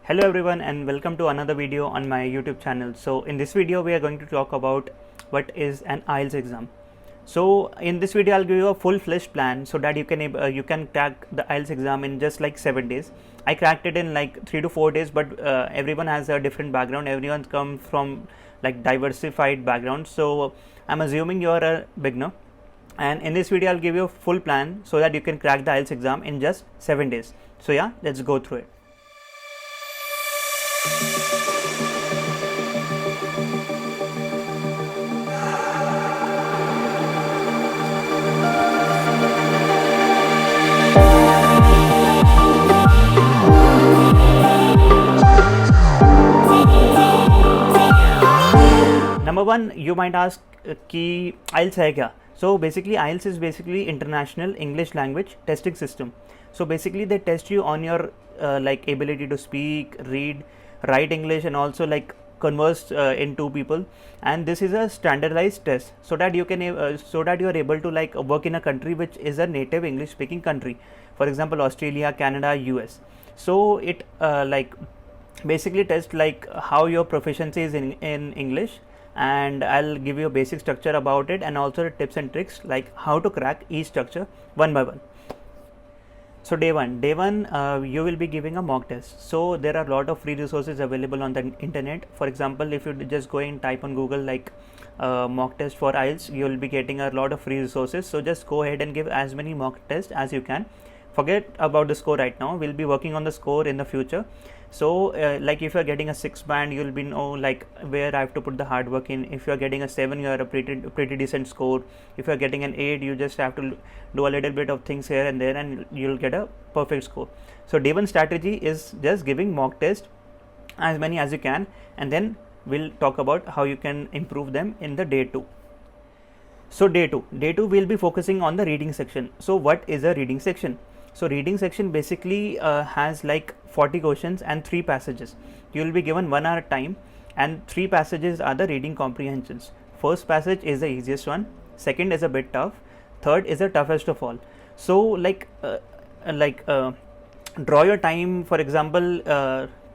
Hello everyone and welcome to another video on my YouTube channel. So in this video we are going to talk about what is an IELTS exam. So in this video I'll give you a full-fledged plan so that you can crack the IELTS exam in just like 7 days. I cracked it in like 3 to 4 days, but everyone has a different background. Everyone comes from like diversified backgrounds. So I'm assuming you're a beginner. And in this video I'll give you a full plan so that you can crack the IELTS exam in just 7 days. So yeah, let's go through it. Number one, you might ask कि IELTS है क्या? So basically IELTS is basically International English Language Testing System. So basically they test you on your like ability to speak, read, write English, and also like converse in two people. And this is a standardized test so that you are able to like work in a country which is a native English speaking country. For example, Australia, Canada, US. So it like basically test like how your proficiency is in English, and I'll give you a basic structure about it and also the tips and tricks like how to crack each structure one by one. So day one, you will be giving a mock test. So there are a lot of free resources available on the internet. For example, if you just go and type on Google like mock test for IELTS, you will be getting a lot of free resources. So just go ahead and give as many mock tests as you can. Forget about the score right now. We'll be working on the score in the future. So like if you are getting a 6 band, you'll be know like where I have to put the hard work in. If you are getting a 7, you are a pretty decent score. If you are getting an 8, you just have to do a little bit of things here and there and you'll get a perfect score. So day one strategy is just giving mock test as many as you can, and then we'll talk about how you can improve them in the day 2. So day 2 we'll be focusing on the reading section. So what is a reading section? So reading section basically has like 40 questions and 3 passages. You will be given 1 hour time and 3 passages are the reading comprehensions. First passage is the easiest one, second is a bit tough, third is the toughest of all. So like draw your time. For example,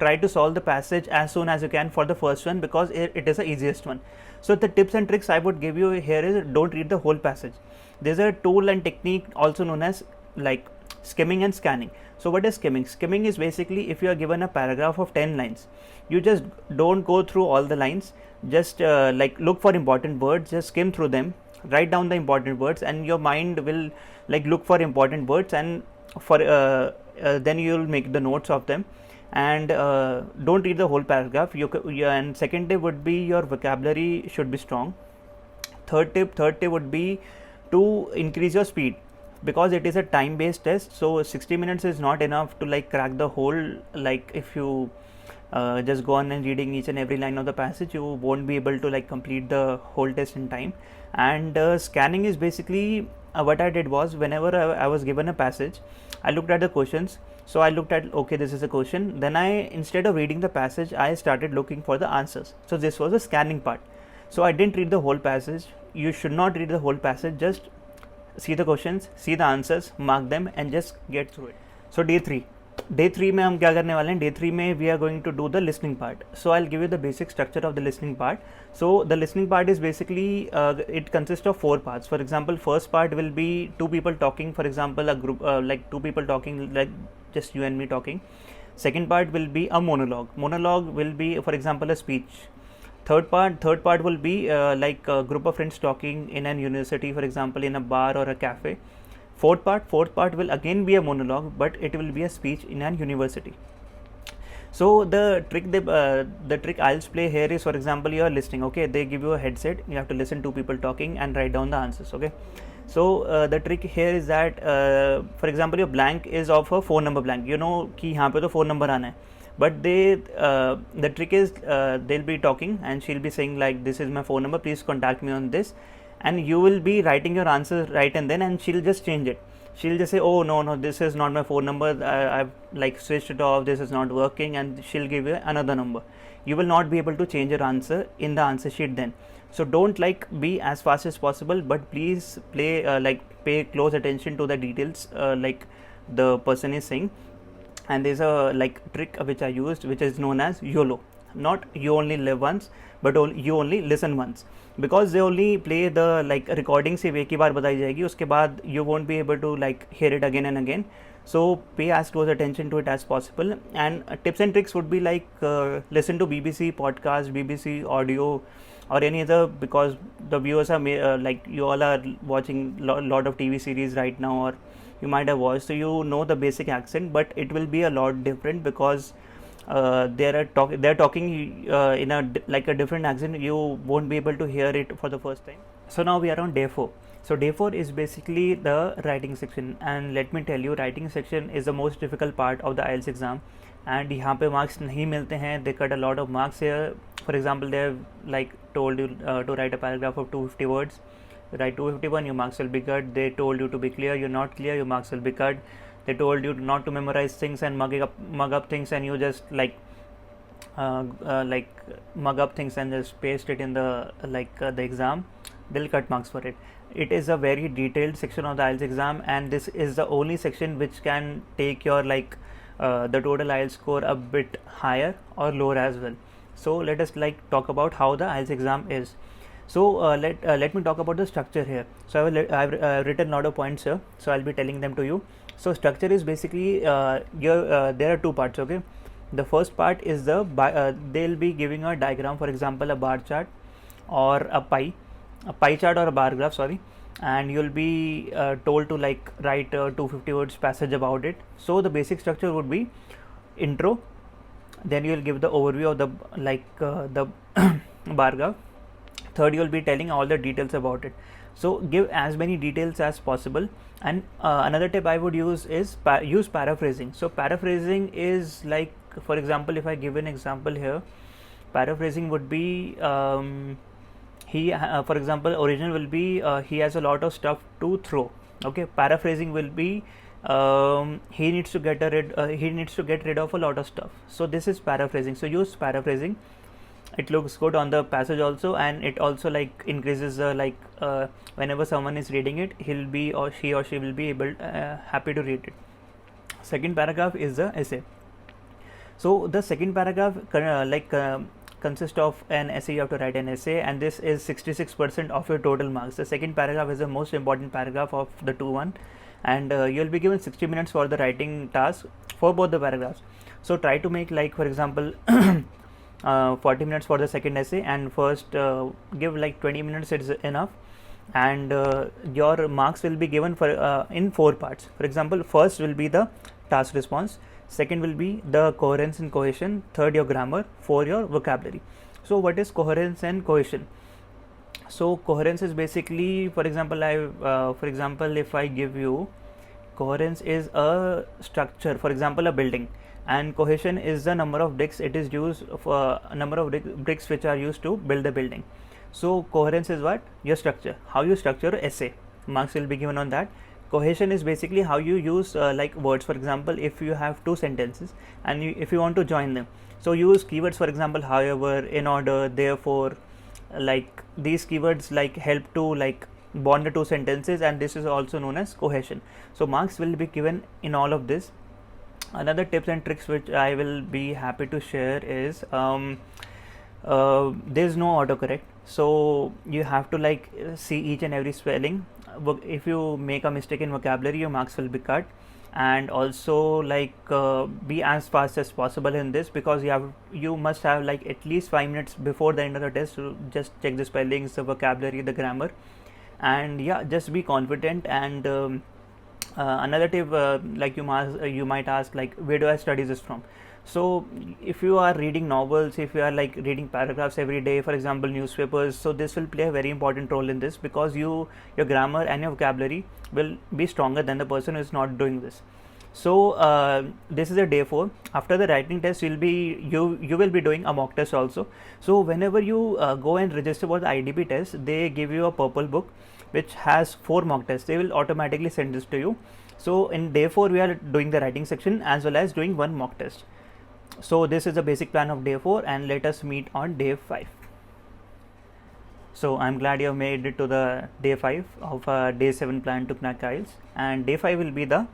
try to solve the passage as soon as you can for the first one because it is the easiest one. So the tips and tricks I would give you here is don't read the whole passage. There's a tool and technique also known as like skimming and scanning. So what is skimming? Skimming is basically if you are given a paragraph of 10 lines, you just don't go through all the lines, just like look for important words, just skim through them, write down the important words, and your mind will like look for important words, and for then you will make the notes of them, and don't read the whole paragraph. And second tip would be your vocabulary should be strong. Third tip would be to increase your speed, because it is a time based test. So 60 minutes is not enough to like crack the whole, like if you just go on and reading each and every line of the passage, you won't be able to like complete the whole test in time. And scanning is basically what I did was whenever I was given a passage, I looked at the questions. So I looked at, okay, this is a question, then I, instead of reading the passage, I started looking for the answers. So this was the scanning part. So I didn't read the whole passage. You should not read the whole passage, just see the questions, see the answers, mark them and just get through it. So day 3 में हम क्या करने वाले हैं? Day 3 में we are going to do the listening part. So I'll give you the basic structure of the listening part. So the listening part is basically it consists of 4 parts. For example, first part will be 2 people talking. For example, a group like 2 people talking, like just you and me talking. Second part will be a monologue. Monologue will be, for example, a speech. Third part will be like a group of friends talking in an university, for example, in a bar or a cafe. Fourth part will again be a monologue, but it will be a speech in an university. So the trick IELTS play here is, for example, you are listening. Okay, they give you a headset, you have to listen to people talking and write down the answers. Okay, so the trick here is that for example, your blank is of a phone number blank. You know कि यहाँ पे तो phone number आना है. But the trick is they'll be talking and she'll be saying like, this is my phone number, please contact me on this, and you will be writing your answer right and then, and she'll just change it. She'll just say, oh no, this is not my phone number, I've like switched it off, this is not working, and she'll give you another number. You will not be able to change your answer in the answer sheet then. So don't like be as fast as possible, but please pay close attention to the details like the person is saying. and there's a like trick which I used, which is known as YOLO. Not you only live once, but you only listen once, because they only play the like recording सिर्फ एक ही बार बताई जाएगी, उसके बाद you won't be able to like hear it again and again. So pay as close attention to it as possible. And tips and tricks would be like listen to BBC podcast, BBC audio, or any other, because the viewers are like you all are watching lot of TV series right now, or you might have watched, so you know the basic accent, but it will be a lot different because they're talking in a like a different accent. You won't be able to hear it for the first time. So now we are on day 4. So day 4 is basically the writing section, and let me tell you, writing section is the most difficult part of the IELTS exam, and यहाँ पे marks नहीं मिलते हैं. They cut a lot of marks here. For example, they have like told you to write a paragraph of 250 words. Write 251, your marks will be cut. They told you to be clear, you're not clear, your marks will be cut. They told you not to memorize things and mug up things, and you just like mug up things and just paste it in the exam. They'll cut marks for it. It is a very detailed section of the IELTS exam, and this is the only section which can take your the total IELTS score a bit higher or lower as well. So let us talk about how the IELTS exam is. So let me talk about the structure here. So I've written a lot of points here, so I'll be telling them to you. So structure is basically there are two parts. Okay, the first part is they'll be giving a diagram, for example a bar chart or a pie chart or a bar graph, sorry, and you'll be told to write a 250 words passage about it. So the basic structure would be intro, then you'll give the overview of the bar graph. Third, you'll be telling all the details about it. So give as many details as possible. And another tip I would use is use paraphrasing. So paraphrasing is like, for example, if I give an example here, paraphrasing would be for example, original will be he has a lot of stuff to throw. Okay, paraphrasing will be he needs to get rid of a lot of stuff. So this is paraphrasing. So use paraphrasing. It looks good on the passage also, and it also increases whenever someone is reading it, he or she will be able happy to read it. Second paragraph is the essay. So the second paragraph consists of an essay. You have to write an essay, and this is 66% of your total marks. The second paragraph is the most important paragraph of the 2-1, and you'll be given 60 minutes for the writing task for both the paragraphs. So try to make, for example 40 minutes for the second essay, and first give 20 minutes, it's enough. And your marks will be given for in 4 parts. For example, first will be the task response, second will be the coherence and cohesion, third your grammar, 4 your vocabulary. So what is coherence and cohesion? So coherence is basically, for example, if I give you, coherence is a structure, for example a building, and cohesion is the number of bricks it is used for, number of bricks which are used to build the building. So coherence is what? Your structure, how you structure essay. Marks will be given on that. Cohesion is basically how you use words. For example, if you have 2 sentences and if you want to join them, so use keywords, for example, however, in order, therefore. These keywords help to bond the 2 sentences, and this is also known as cohesion. So marks will be given in all of this. Another tips and tricks which I will be happy to share is there is no autocorrect, so you have to see each and every spelling. If you make a mistake in vocabulary, your marks will be cut. And also be as fast as possible in this, because you must have at least 5 minutes before the end of the test to just check the spellings, the vocabulary, the grammar. And yeah, just be confident. And another tip, you might ask, where do I study this from? So if you are reading novels, if you are reading paragraphs every day, for example newspapers, so this will play a very important role in this, because your grammar and your vocabulary will be stronger than the person who is not doing this. So this is a day 4. After the writing test, you will be doing a mock test also. So whenever you go and register for the IDP test, they give you a purple book which has 4 mock tests. They will automatically send this to you. So in day 4 we are doing the writing section as well as doing 1 mock test. So this is the basic plan of day 4, and let us meet on day 5. So I'm glad you have made it to the day 5 of day 7 plan to crack IELTS, and day 5 will be the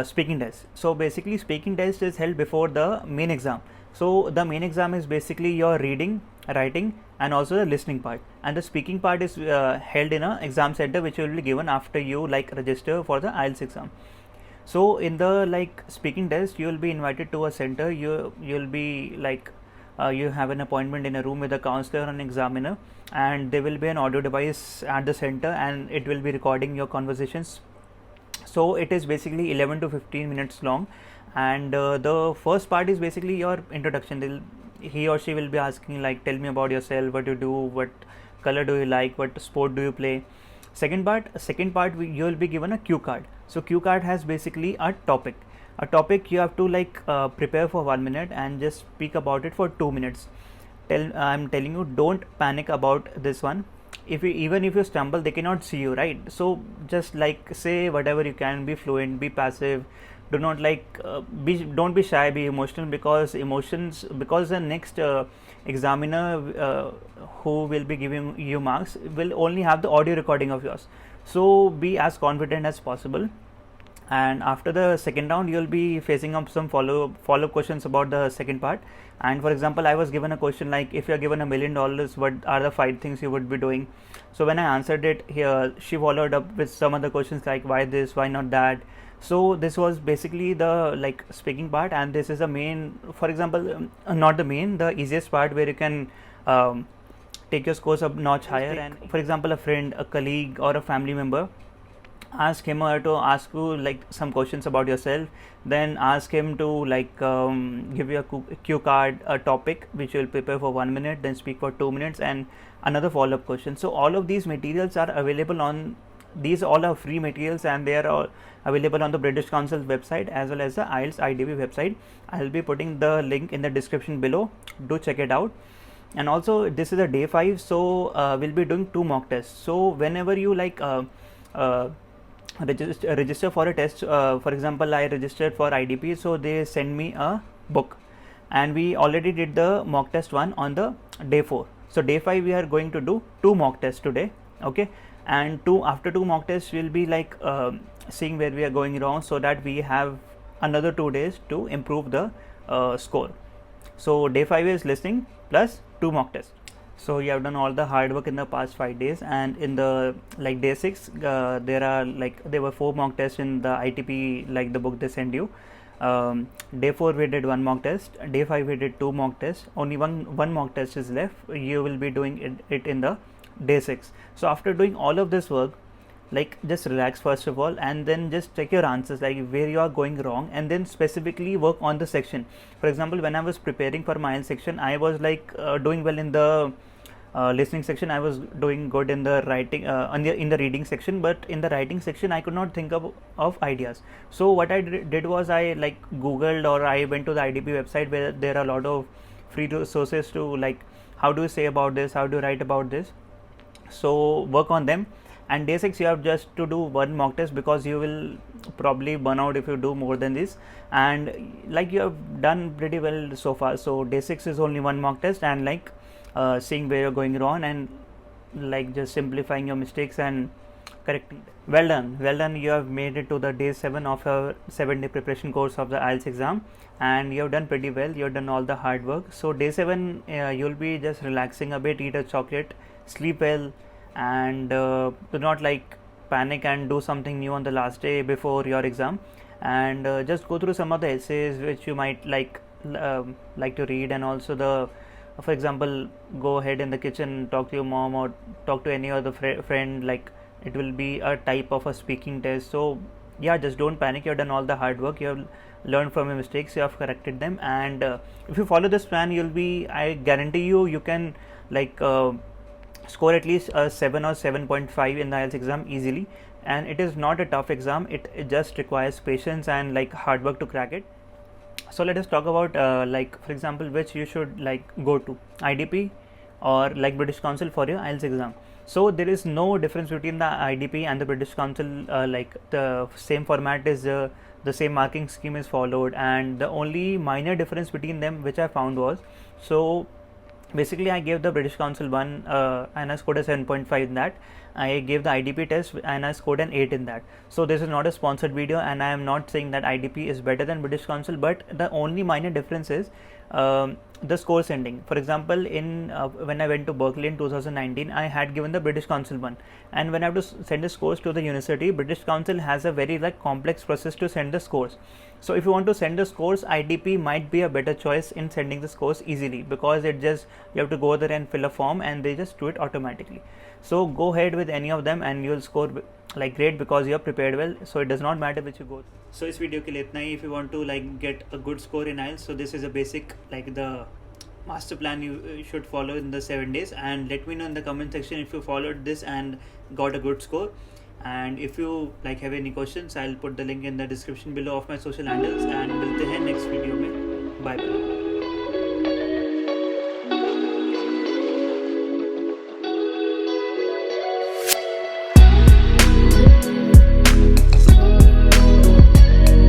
speaking test. So basically speaking test is held before the main exam. So the main exam is basically your reading, writing, and also the listening part, and the speaking part is held in a exam center which will be given after you like register for the IELTS exam. So in the like speaking test you will be invited to a center. You'll be like you have an appointment in a room with a counselor and examiner, and there will be an audio device at the center and it will be recording your conversations. So it is basically 11 to 15 minutes long, and the first part is basically your introduction. He or she will be asking like, tell me about yourself, what you do, what color do you like, what sport do you play. Second part you will be given a cue card. So cue card has basically a topic you have to like prepare for 1 minute and just speak about it for 2 minutes. I'm telling you, don't panic about this one. Even if you stumble, they cannot see you, right? So just like say whatever you can, be fluent, be passive, do not like don't be shy, be emotional, because the next examiner who will be giving you marks will only have the audio recording of yours. So be as confident as possible, and after the second round you'll be facing up some follow-up questions about the second part. And for example, I was given a question like, if you're given $1 million, what are the 5 things you would be doing? So when I answered it here, she followed up with some other questions like, why this, why not that? So this was basically the like speaking part, and this is the main, for example, not the main, the easiest part where you can take your scores a notch higher. And for example, a friend, a colleague, or a family member, ask him or her to ask you like some questions about yourself, then ask him to like give you a cue card, a topic which you will prepare for 1 minute, then speak for 2 minutes, and another follow-up question. So all of these materials are available on, these all are free materials, and they are all available on the British Council's website as well as the IELTS IDB website. I will be putting the link in the description below. Do check it out. And also this is a day 5, so we'll be doing 2 mock tests. So whenever you like register for a test, for example, I registered for IDP, so they send me a book, and we already did the mock test 1 on the day 4. So day 5 we are going to do 2 mock tests today, okay? And after 2 mock tests we'll be like seeing where we are going wrong, so that we have another 2 days to improve the score. So day 5 is listening plus 2 mock tests. So you have done all the hard work in the past 5 days, and in the like day 6 there were 4 mock tests in the ITP, like the book they send you. Day 4 we did 1 mock test, day 5 we did 2 mock tests, only one mock test is left. You will be doing it in the day 6. So after doing all of this work, like just relax first of all, and then just check your answers, like where you are going wrong, and then specifically work on the section. For example, when I was preparing for my IELTS section, I was like doing well in the listening section, I was doing good in the writing, in the reading section, but in the writing section I could not think of ideas. So what I did was I like googled, or I went to the IDP website where there are a lot of free resources to like, how do you say about this, how do you write about this. So work on them. And day 6 you have just to do 1 mock test, because you will probably burn out if you do more than this, and like you have done pretty well so far. So day 6 is only 1 mock test, and like seeing where you're going wrong, and like just simplifying your mistakes and correcting them. Well done, you have made it to the day 7 of your 7-day preparation course of the IELTS exam, and you have done pretty well. You have done all the hard work. So day 7 you'll be just relaxing a bit, eat a chocolate, sleep well, and do not like panic and do something new on the last day before your exam, and just go through some of the essays which you might like to read. And also for example, go ahead in the kitchen, talk to your mom or talk to any other friend, like it will be a type of a speaking test. So yeah, just don't panic. You have done all the hard work, you have learned from your mistakes, you have corrected them, and if you follow this plan, I guarantee you can like score at least a 7 or 7.5 in the IELTS exam easily. And it is not a tough exam, it just requires patience and like hard work to crack it. So let us talk about like for example, which you should like go to, IDP or like British Council for your IELTS exam. So there is no difference between the IDP and the British Council, like the same format is the same marking scheme is followed, and the only minor difference between them which I found was, so basically I gave the British Council one and I scored a 7.5 in that, I gave the IDP test and I scored an 8 in that. So this is not a sponsored video, and I am not saying that IDP is better than British Council, but the only minor difference is the score sending. For example, in when I went to Berkeley in 2019, I had given the British Council one, and when I have to send the scores to the university, British Council has a very complex process to send the scores. So if you want to send the scores, IDP might be a better choice in sending the scores easily, because it just, you have to go there and fill a form and they just do it automatically. So go ahead with any of them and you'll score great, because you are prepared well. So it does not matter which you go. So इस video के लिए इतना ही. If you want to get a good score in IELTS, so this is a basic the master plan you should follow in the 7 days, and let me know in the comment section if you followed this and got a good score. And if you have any questions, I'll put the link in the description below of my social handles, and मिलते हैं next video में. Bye bye.